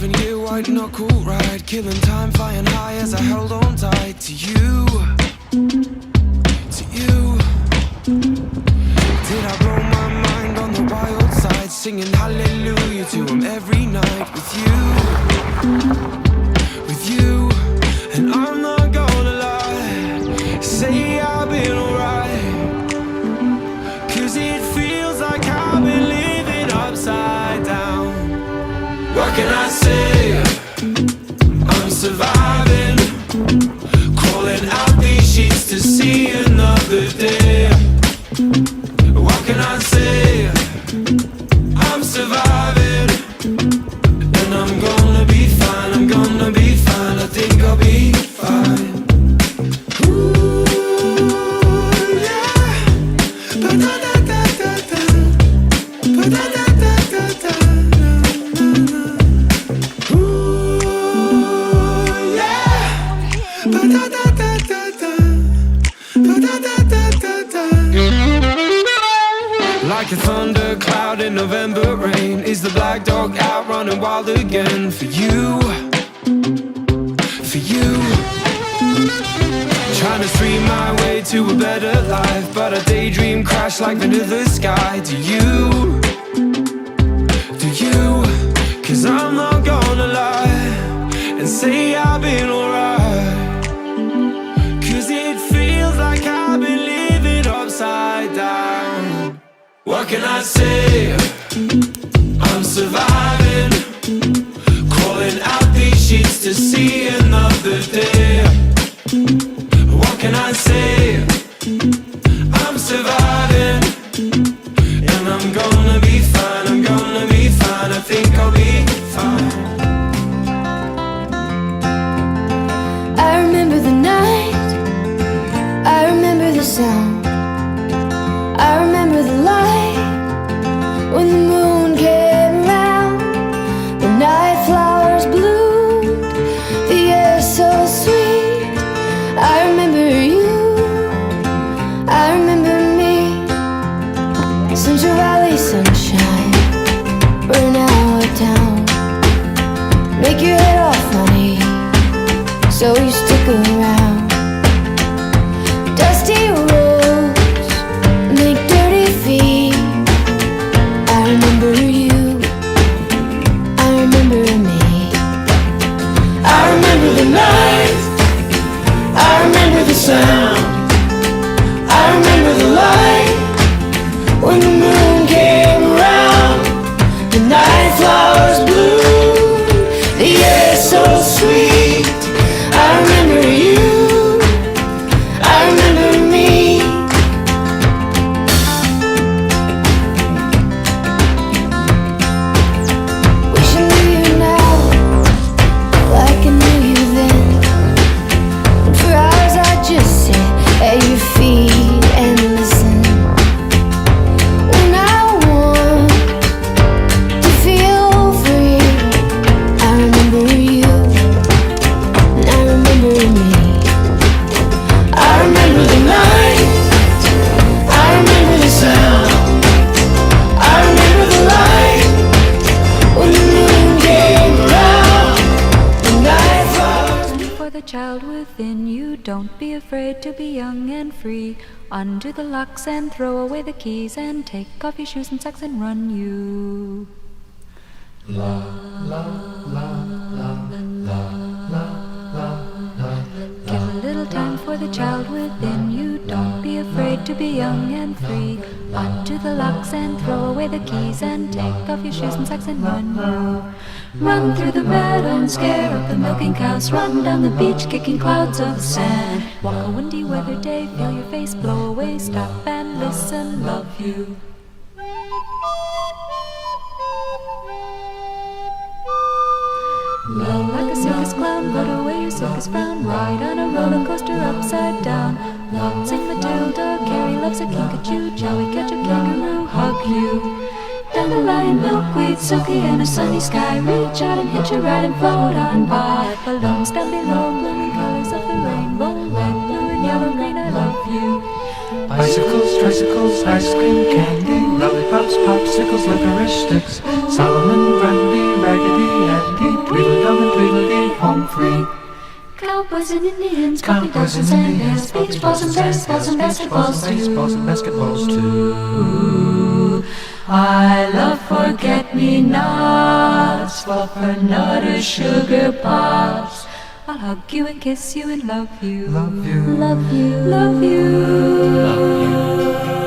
7-year white knuckle ride, killing time, flying high as I held on tight to you. To you. Did I blow my mind on the wild side, singing hallelujah to him every night with you. With you. And I'm not gonna lie, say I've been alright, 'cause it feels like I've been living upside down. What can I say? I'm surviving, crawling out these sheets to see another day. What can I say? I'm surviving, and I'm gonna be fine, I'm gonna be fine, I think I'll be fine. Ooh, yeah. Ba-da-da-da-da-da. Ba-da-da-da-da-da. Ooh, yeah. Ba-da-da-da-da-da. Ba-da-da-da-da-da. Like a thundercloud in November rain, is the black dog out running wild again for you? For you. Trying to stream my way to a better life, but a daydream crash like into the sky. Do you? Do you? 'Cause I'm not gonna lie and say I've been alright, 'cause it feels like I've been living upside down. What can I say? I'm surviving, crawling out these sheets to see another day. What can I say? I'm surviving, and I'm gonna be fine, I'm gonna be fine, I think I'll be fine. I remember the night, I remember the sound, I remember the light when the moon came around, the night flowers bloomed, the air so sweet. I remember you, I remember me. Central Valley sunshine, burn out town, make your head off money, so you stick around. Dusty roads, make dirty feet. I remember you, I remember me. I remember the night, I remember the sound, I remember the light when the moon came around, the night flowers bloom, the air so sweet. I remember you, I remember me. Wish I knew you now, like I knew you then. And for hours I just sit at your feet and listen. When I want to feel free, I remember you, and I remember me. I remember the night, I remember the sound, I remember the light when the moon came around, the night flowers. For the child within you, don't be afraid to be young and free. Undo the locks and throw away the keys, and take off your shoes and socks and run you. Give a little time for the child within you. Don't be afraid to be young and free. Undo the locks and throw away the keys, and take off your shoes and socks and run you. Run through the meadow and scare up the milking cows. Run down the beach kicking clouds of sand. Walk a windy weather day, feel your face blow away. Stop and listen, love you. Love like a circus clown, put away your circus frown. Ride on a roller coaster upside down. Waltzing Matilda, Carrie loves a kinkajou. Joey catch a kangaroo, hug you. Dandelion, milkweed, silky and a sunny sky. Reach out and hitch a ride and float on by. Balloons down below, blooming colors of the rainbow. Red, blue and yellow, green, I love you. Bicycles, tricycles, ice cream, candy, lollipops, popsicles, licorice sticks, Solomon, Grundy, Raggedy Andy, cowboys and Indians, coffee dogs and sandals, beach balls and baseballs and basketballs too. I love forget-me-nots, fluffernutter, sugar pops. I'll hug you and kiss you and love you, love you, love you, love you, love you.